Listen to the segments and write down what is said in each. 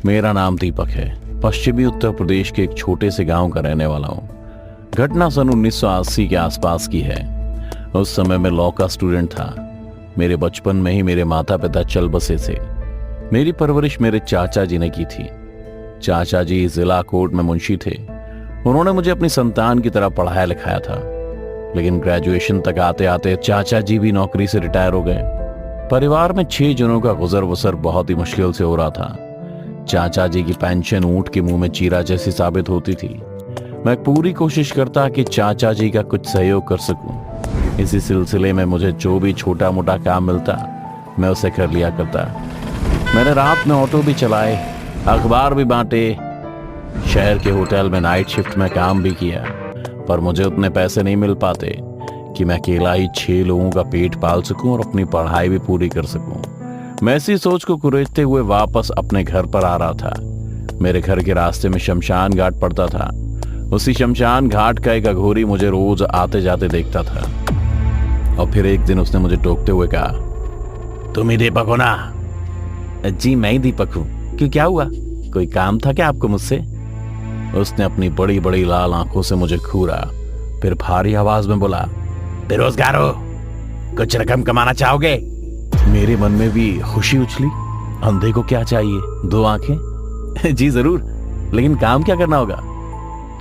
मेरा नाम दीपक है। पश्चिमी उत्तर प्रदेश के एक छोटे से गांव का रहने वाला हूँ। घटना सन 1980 के आसपास की है। उस समय मैं लॉ का स्टूडेंट था। मेरे बचपन में ही मेरे माता पिता चल बसे थे। मेरी परवरिश मेरे चाचा जी ने की थी। चाचा जी जिला कोर्ट में मुंशी थे। उन्होंने मुझे अपनी संतान की तरह पढ़ाया लिखाया था, लेकिन ग्रेजुएशन तक आते आते चाचा जी भी नौकरी से रिटायर हो गए। परिवार में 6 जनों का गुजर बसर बहुत ही मुश्किल से हो रहा था। चाचा जी की पेंशन ऊंट के मुंह में चीरा जैसी साबित होती थी। मैं पूरी कोशिश करता कि चाचा जी का कुछ सहयोग कर सकूं। इसी सिलसिले में मुझे जो भी छोटा मोटा काम मिलता मैं उसे कर लिया करता। मैंने रात में ऑटो भी चलाए, अखबार भी बांटे, शहर के होटल में नाइट शिफ्ट में काम भी किया, पर मुझे उतने पैसे नहीं मिल पाते कि मैं अकेला ही 6 लोगों का पेट पाल सकूं और अपनी पढ़ाई भी पूरी कर सकूं। मैं इसी सोच को कुरेदते हुए वापस अपने घर पर आ रहा था। मेरे घर के रास्ते में शमशान घाट पड़ता था। उसी शमशान घाट का एक अघोरी मुझे रोज आते जाते देखता था, और फिर एक दिन उसने मुझे टोकते हुए कहा, तुम ही दीपक हो ना? जी मैं ही दीपक हूं। क्यों, क्या हुआ? कोई काम था क्या आपको मुझसे? उसने अपनी बड़ी बड़ी लाल आंखों से मुझे घूरा, फिर भारी आवाज में बोला, बेरोजगार हो, कुछ रकम कमाना चाहोगे? मेरे मन में भी खुशी उछली। अंधे को क्या चाहिए, 2 आंखें? जी जरूर, लेकिन काम क्या करना होगा?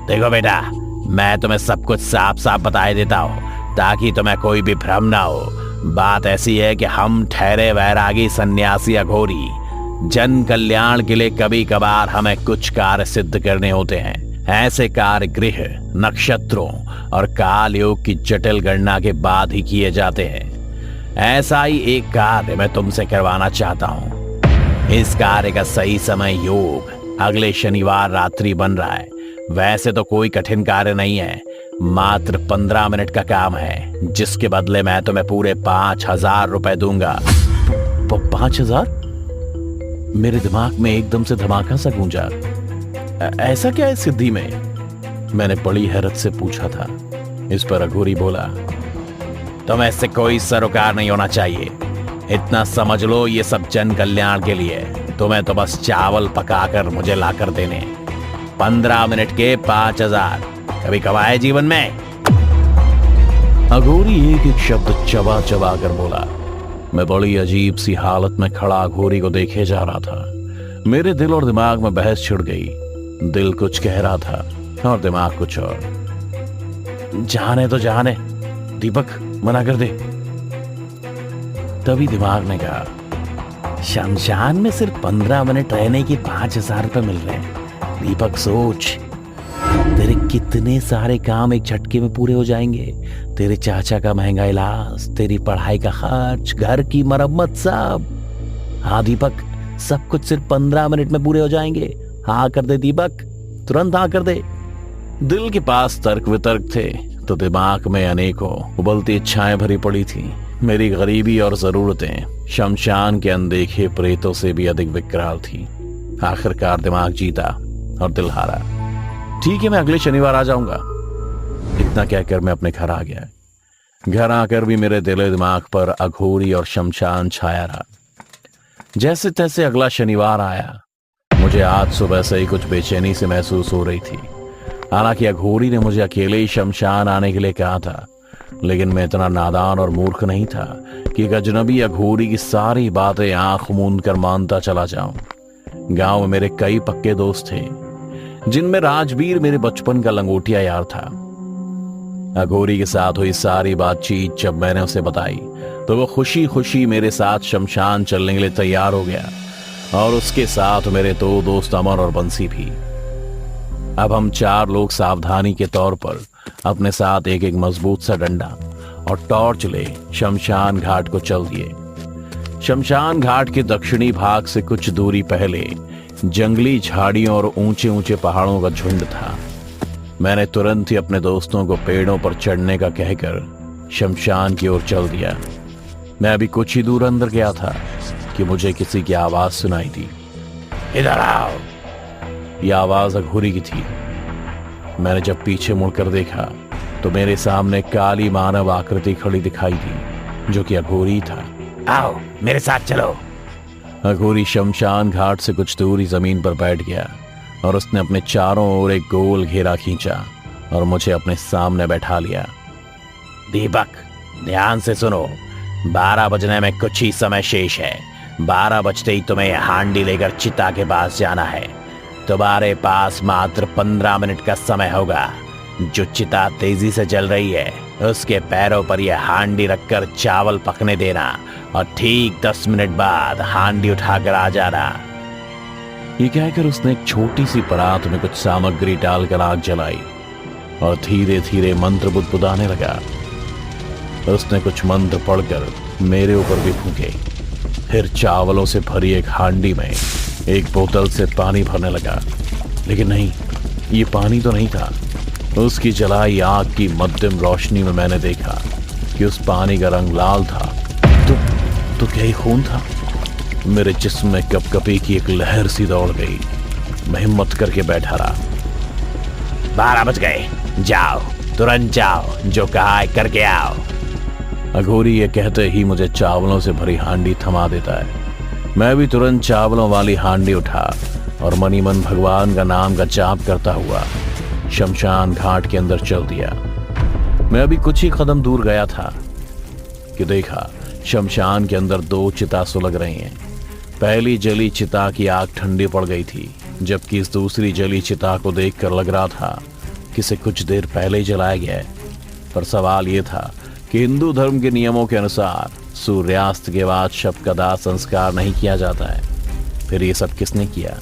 देखो बेटा, मैं तुम्हें सब कुछ साफ साफ बता देता हूँ ताकि तुम्हें कोई भी भ्रम ना हो। बात ऐसी है कि हम ठहरे वैरागी सन्यासी अघोरी जन कल्याण के लिए कभी कभार हमें कुछ कार्य सिद्ध करने होते हैं। ऐसे कार्य ग्रह, नक्षत्रों और काल योग की जटिल गणना के बाद ही किए जाते हैं। ऐसा ही एक कार्य मैं तुमसे करवाना चाहता हूँ। इस कार्य का सही समय योग अगले शनिवार रात्रि बन रहा है। वैसे तो कोई कठिन कार्य नहीं है, मात्र 15 मिनट का काम है, जिसके बदले मैं तुम्हें पूरे 5,000 रुपए दूंगा। 5,000? मेरे दिमाग में एकदम से धमाका सा गूंजा। ऐसा क्या है सिद्धि में? मैंने बड़ी हैरत से पूछा था। इस पर अघोरी बोला, तुम्हें इससे कोई सरोकार नहीं होना चाहिए। इतना समझ लो, ये सब जन कल्याण के लिए। तुम्हें तो बस चावल पकाकर मुझे लाकर देने। 15 मिनट के 5,000 कभी कमाए जीवन में? अघोरी एक एक शब्द चबा चबा कर बोला। मैं बड़ी अजीब सी हालत में खड़ा अघोरी को देखे जा रहा था। मेरे दिल और दिमाग में बहस छिड़ गई। दिल कुछ कह रहा था और दिमाग कुछ और। जाने तो जाने दीपक, मना कर दे। तभी दिमाग ने कहा, शमशान में सिर्फ 15 मिनट रहने के 5,000 रुपए मिल रहे हैं। दीपक सोच, तेरे कितने सारे काम एक झटके में पूरे हो जाएंगे। तेरे चाचा का महंगा इलाज, तेरी पढ़ाई का खर्च, घर की मरम्मत, सब। हाँ दीपक, सब कुछ सिर्फ 15 मिनट में पूरे हो जाएंगे। हाँ कर दे दीपक, तुरंत हाँ कर दे। दिल के पास तर्क वितर्क थे तो दिमाग में अनेकों उबलती इच्छाएं भरी पड़ी थी। मेरी गरीबी और जरूरतें शमशान के अनदेखे प्रेतों से भी अधिक विकराल थी। आखिरकार दिमाग जीता और दिल हारा। ठीक है, मैं अगले शनिवार आ जाऊंगा। इतना कहकर मैं अपने घर आ गया। घर आकर भी मेरे दिल दिमाग पर अघोरी और शमशान छाया रहा। जैसे तैसे अगला शनिवार आया। मुझे आज सुबह से ही कुछ बेचैनी से महसूस हो रही थी। हालांकि अघोरी ने मुझे अकेले ही शमशान आने के लिए कहा था, लेकिन मैं इतना नादान और मूर्ख नहीं था कि एक अजनबी अघोरी की सारी बातें आंख मूंद कर मानता चला जाऊं। गांव में मेरे कई पक्के दोस्त थे, जिनमें राजवीर मेरे बचपन का लंगोटिया यार था। अघोरी के साथ हुई सारी बातचीत जब मैंने उसे बताई तो वो खुशी खुशी मेरे साथ शमशान चलने के लिए तैयार हो गया, और उसके साथ मेरे 2 दोस्त अमर और बंसी भी। अब हम 4 लोग सावधानी के तौर पर अपने साथ एक एक मजबूत सा डंडा और टॉर्च ले शमशान घाट को चल दिए। शमशान घाट के दक्षिणी भाग से कुछ दूरी पहले जंगली झाड़ियों और ऊंचे ऊंचे पहाड़ों का झुंड था। मैंने तुरंत ही अपने दोस्तों को पेड़ों पर चढ़ने का कहकर शमशान की ओर चल दिया। मैं अभी कुछ ही दूर अंदर गया था कि मुझे किसी की आवाज सुनाई दी। इधर आओ। यह आवाज अघोरी की थी। मैंने जब पीछे मुड़कर देखा तो मेरे सामने काली मानव आकृति खड़ी दिखाई दी, जो कि अघोरी था। आओ मेरे साथ चलो। अघोरी शमशान घाट से कुछ दूर ही जमीन पर बैठ गया और उसने अपने चारों ओर एक गोल घेरा खींचा और मुझे अपने सामने बैठा लिया। दीपक, ध्यान से सुनो, 12 बजने में कुछ ही समय शेष है। 12 बजते ही तुम्हें हांडी लेकर चिता के पास जाना है। तुम्हारे पास मात्र 15 मिनट का समय होगा। जो चिता तेजी से जल रही है उसके पैरों पर यह हांडी रखकर चावल पकने देना और ठीक 10 मिनट बाद हांडी उठाकर आ जाना। ये कहकर उसने एक छोटी सी परात में कुछ सामग्री डालकर आग जलाई और धीरे धीरे मंत्र बुदबुदाने लगा। उसने कुछ मंत्र पढ़कर मेरे ऊपर भी फूंके। फिर चावलों से भरी एक हांडी में एक बोतल से पानी भरने लगा, लेकिन नहीं, ये पानी तो नहीं था। उसकी जलाई आग की मध्यम रोशनी में मैंने देखा कि उस पानी का रंग लाल था। तो क्या ही खून था? मेरे जिस्म में कपकपी की एक लहर सी दौड़ गई। मैं हिम्मत करके बैठा रहा। 12 बज गए, जाओ, तुरंत जाओ, जो कहा है करके आओ। अघोरी ये कहते ही मुझे चावलों से भरी हांडी थमा देता है। मैं भी तुरंत चावलों वाली हांडी उठा और मनी मन भगवान का नाम का जाप करता हुआ शमशान घाट के अंदर चल दिया। मैं अभी कुछ ही कदम दूर गया था कि देखा शमशान के अंदर 2 चिता सुलग रही हैं। पहली जली चिता की आग ठंडी पड़ गई थी, जबकि इस दूसरी जली चिता को देखकर लग रहा था कि इसे कुछ देर पहले ही जलाया गया है। पर सवाल यह था कि हिंदू धर्म के नियमों के अनुसार सूर्यास्त के बाद शव का दाह संस्कार नहीं किया जाता है। फिर ये सब किसने किया?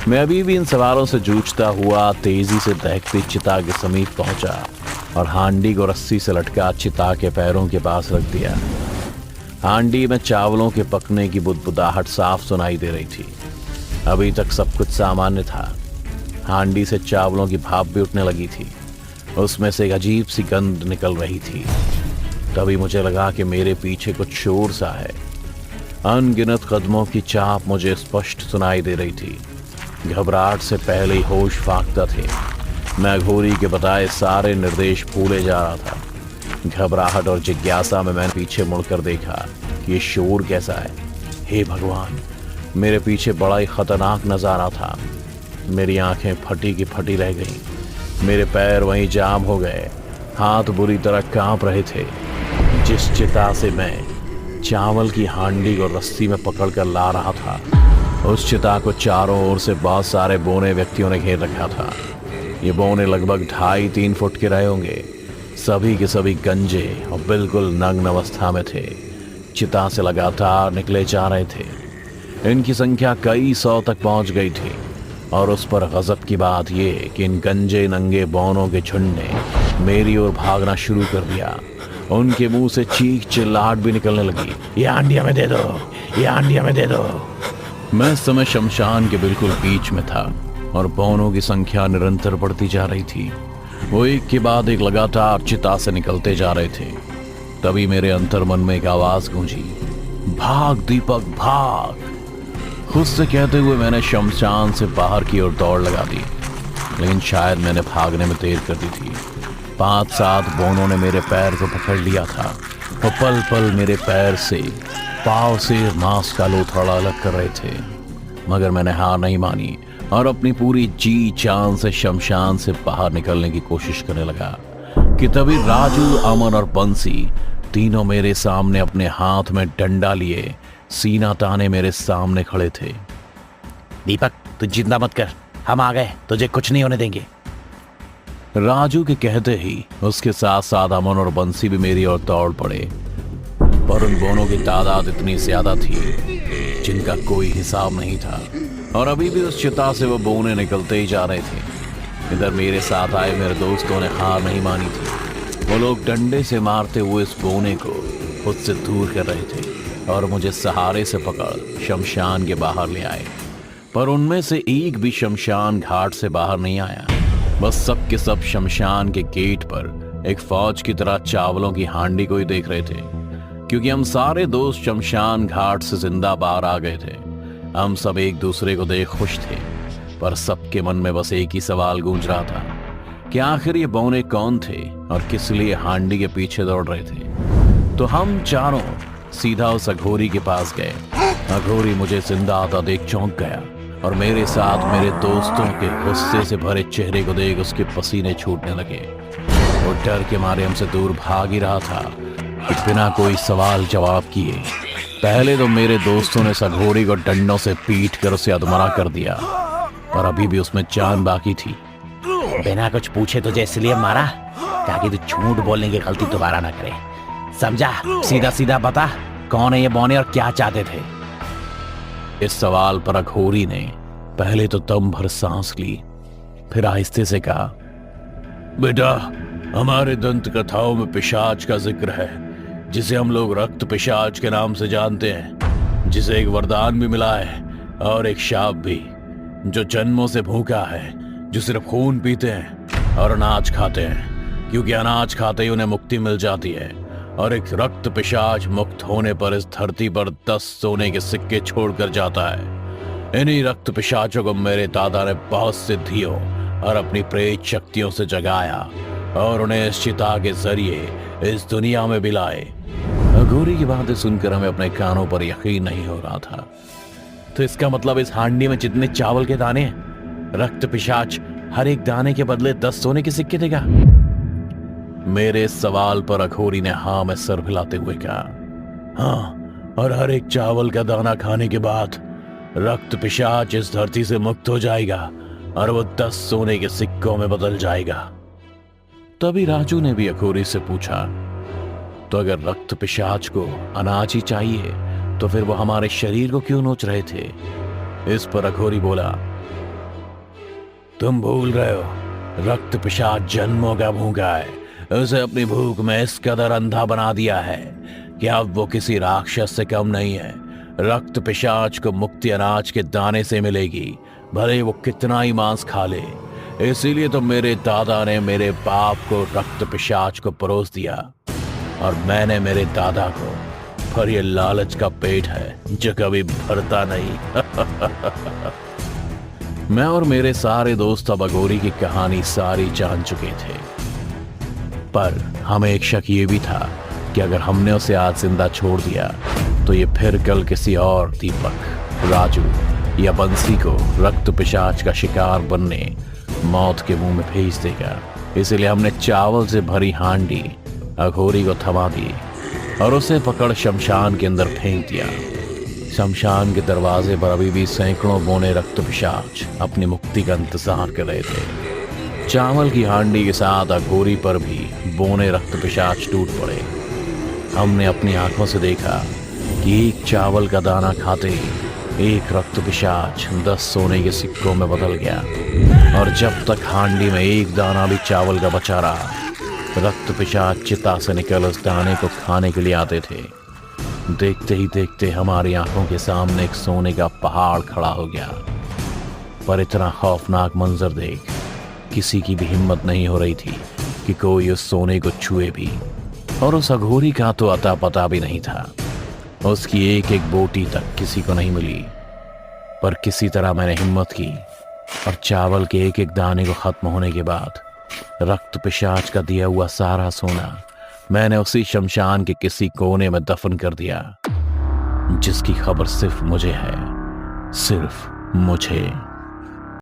मैं अभी भी इन सवालों से जूझता हुआ तेजी से दहकती चिता के समीप पहुंचा और हांडी को रस्सी से लटका चिता के पैरों के पास रख दिया। हांडी में चावलों के पकने की बुदबुदाहट साफ सुनाई दे रही थी। अभी तक सब कुछ सामान्य था। हांडी से चावलों की भाप भी उठने लगी थी। उसमें से एक अजीब सी गंध निकल रही थी। तभी मुझे लगा कि मेरे पीछे कुछ शोर सा है। अनगिनत कदमों की चाप मुझे स्पष्ट सुनाई दे रही थी। घबराहट से पहले ही होश फांकता थे। मैं अघोरी के बताए सारे निर्देश भूले जा रहा था। घबराहट और जिज्ञासा में मैंने पीछे मुड़कर देखा कि ये शोर कैसा है। हे भगवान, मेरे पीछे बड़ा ही खतरनाक नजारा था। मेरी आंखें फटी की फटी रह गईं। मेरे पैर वहीं जाम हो गए। हाथ बुरी तरह कांप रहे थे। जिस चिता से मैं चावल की हांडी को रस्सी में पकड़कर ला रहा था, उस चिता को चारों ओर से बहुत सारे बौने व्यक्तियों ने घेर रखा था। ये बौने लगभग 2.5-3 फुट के रहे होंगे। सभी के सभी गंजे और बिल्कुल नग्न अवस्था में थे। चिता से लगातार निकले जा रहे थे। इनकी संख्या कई 100 तक पहुंच गई थी। और उस पर गजब की बात यह कि इन गंजे नंगे बौनों के झुंड ने मेरी ओर भागना शुरू कर दिया। उनके मुंह से चीख चिल्लाहट भी निकलने लगी। ये हांडी हमें दे दो, ये हांडी हमें दे दो। मैं इस समय शमशान के बिल्कुल बीच में था और बौनों की संख्या निरंतर बढ़ती जा रही थी। वो एक के बाद एक लगातार चिता से निकलते जा रहे थे। तभी मेरे अंतर्मन में एक आवाज गूंजी, भाग दीपक भाग। खुद से कहते हुए मैंने शमशान से बाहर की ओर दौड़ लगा दी, लेकिन शायद मैंने भागने में देर कर दी थी। 5-7 बौनों ने मेरे पैर को पकड़ लिया था और पल पल मेरे पैर से, पाँव से मांस का लोथड़ा अलग कर रहे थे। मगर मैंने हार नहीं मानी और अपनी पूरी जी जान से शमशान से बाहर निकलने की कोशिश करने लगा कि तभी राजू, अमन और बंसी तीनों मेरे सामने अपने हाथ में डंडा लिए सीना ताने मेरे सामने खड़े थे। दीपक, तू चिंता मत कर, हम आ गए, तुझे कुछ नहीं होने देंगे। राजू के कहते ही उसके साथ साथ अमन और बंसी भी मेरी ओर दौड़ पड़े। पर उन दोनों की तादाद इतनी ज्यादा थी जिनका कोई हिसाब नहीं था। और अभी भी उस चिता से वो बौने निकलते ही जा रहे थे। इधर मेरे साथ आए मेरे दोस्तों ने हार नहीं मानी थी। वो लोग डंडे से मारते हुए इस बौने को खुद से दूर कर रहे थे और मुझे सहारे से पकड़ शमशान के बाहर ले आए। पर उनमें से एक भी शमशान घाट से बाहर नहीं आया। बस सब के सब शमशान के गेट पर एक फौज की तरह चावलों की हांडी को ही देख रहे थे, क्योंकि हम सारे दोस्त शमशान घाट से जिंदा बाहर आ गए थे। हम सब एक दूसरे को देख खुश थे, पर सबके मन में बस एक ही सवाल गूंज रहा था कि आखिर ये बौने कौन थे और किस लिए हांडी के पीछे दौड़ रहे थे। तो हम चारों सीधा उस अघोरी के पास गए अघोरी मुझे जिंदा आता देख चौंक गया और मेरे साथ मेरे दोस्तों के गुस्से से भरे चेहरे को देख उसके पसीने छूटने लगे। वो डर के मारे हमसे दूर भाग ही रहा था कि बिना कोई सवाल जवाब किए पहले तो मेरे दोस्तों ने उस अघोरी को डंडों से पीट कर उसे अधमरा कर दिया, पर अभी भी उसमें जान बाकी थी। बिना कुछ पूछे तुझे इसलिए मारा ताकि तू झूठ बोलने की गलती दोबारा ना करे, समझा? सीधा सीधा बता कौन है ये बौने और क्या चाहते थे? इस सवाल पर अघोरी ने पहले तो दम भर सांस ली, फिर आहिस्ते से कहा, बेटा हमारे दंत कथाओं में पिशाच का जिक्र है, जिसे हम लोग रक्त पिशाच के नाम से जानते हैं, जिसे एक वरदान भी मिला है और एक शाप भी, जो जन्मों से भूखा है, जो सिर्फ खून पीते हैं और अनाज खाते हैं, क्योंकि अनाज खाते ही उन्हें मुक्ति मिल जाती है। और एक रक्त पिशाच मुक्त होने पर इस धरती पर 10 सोने के सिक्के छोड़कर जाता है। इन्हीं रक्त पिशाचों को मेरे दादा ने बहुत सिद्धियों और अपनी प्रेत शक्तियों से जगाया और उन्हें इस चिता के जरिए इस दुनिया में भी लाए। अघोरी की बातें सुनकर हमें अपने कानों पर यकीन नहीं हो रहा था। तो इसका मतलब इस हांडी में जितने चावल के दाने हैं, रक्त पिशाच हर एक दाने के बदले 10 सोने के सिक्के देगा? मेरे सवाल पर अघोरी ने हाँ में सर हिलाते हुए कहा, हाँ, और हर एक चावल का दाना खाने के बाद रक्त पिशाच इस धरती से मुक्त हो जाएगा और वो 10 सोने के सिक्कों में बदल जाएगा। तभी राजू ने भी अघोरी से पूछा, तो अगर रक्त पिशाच को अनाज ही चाहिए तो फिर वो हमारे शरीर को क्यों नोच रहे थे? इस पर अघोरी बोला, तुम भूल रहे हो, रक्त पिशाच जन्मों का भूखा है। उसे अपनी भूख में इस कदर अंधा बना दिया है कि अब वो किसी राक्षस से कम नहीं है। रक्त पिशाच को मुक्ति अनाज के दाने से मिलेगी, भले वो कितना ही मांस खा ले। इसीलिए तो मेरे दादा ने मेरे बाप को रक्त पिशाच को परोस दिया और मैंने मेरे दादा को। पर ये लालच का पेट है जो कभी भरता नहीं। मैं और मेरे सारे दोस्त अब अघोरी की कहानी सारी जान चुके थे, पर हमें एक शक ये भी था कि अगर हमने उसे आज जिंदा छोड़ दिया तो ये फिर कल किसी और दीपक, राजू या बंसी को रक्त पिशाच का शिकार बनने मौत के मुंह में भेज देगा। इसलिए हमने चावल से भरी हांडी अघोरी को थमा दी और उसे पकड़ शमशान के अंदर फेंक दिया। शमशान के दरवाजे पर अभी भी सैकड़ों बोने रक्त पिशाच अपनी मुक्ति का इंतजार कर रहे थे। चावल की हांडी के साथ अघोरी पर भी बोने रक्त पिशाच टूट पड़े। हमने अपनी आंखों से देखा कि एक चावल का दाना खाते ही एक रक्त पिशाच 10 सोने के सिक्कों में बदल गया और जब तक हांडी में एक दाना भी चावल का बचा रहा, रक्त पिशाच चिता से निकल उस दाने को खाने के लिए आते थे। देखते ही देखते हमारी आंखों के सामने एक सोने का पहाड़ खड़ा हो गया। पर इतना खौफनाक मंजर देख किसी की भी हिम्मत नहीं हो रही थी कि कोई उस सोने को छुए भी। और उस अघोरी का तो अता पता भी नहीं था। उसकी एक एक बोटी तक किसी को नहीं मिली। पर किसी तरह मैंने हिम्मत की और चावल के एक एक दाने को खत्म होने के बाद रक्त पिशाच का दिया हुआ सारा सोना मैंने उसी शमशान के किसी कोने में दफन कर दिया, जिसकी खबर सिर्फ मुझे है, सिर्फ मुझे।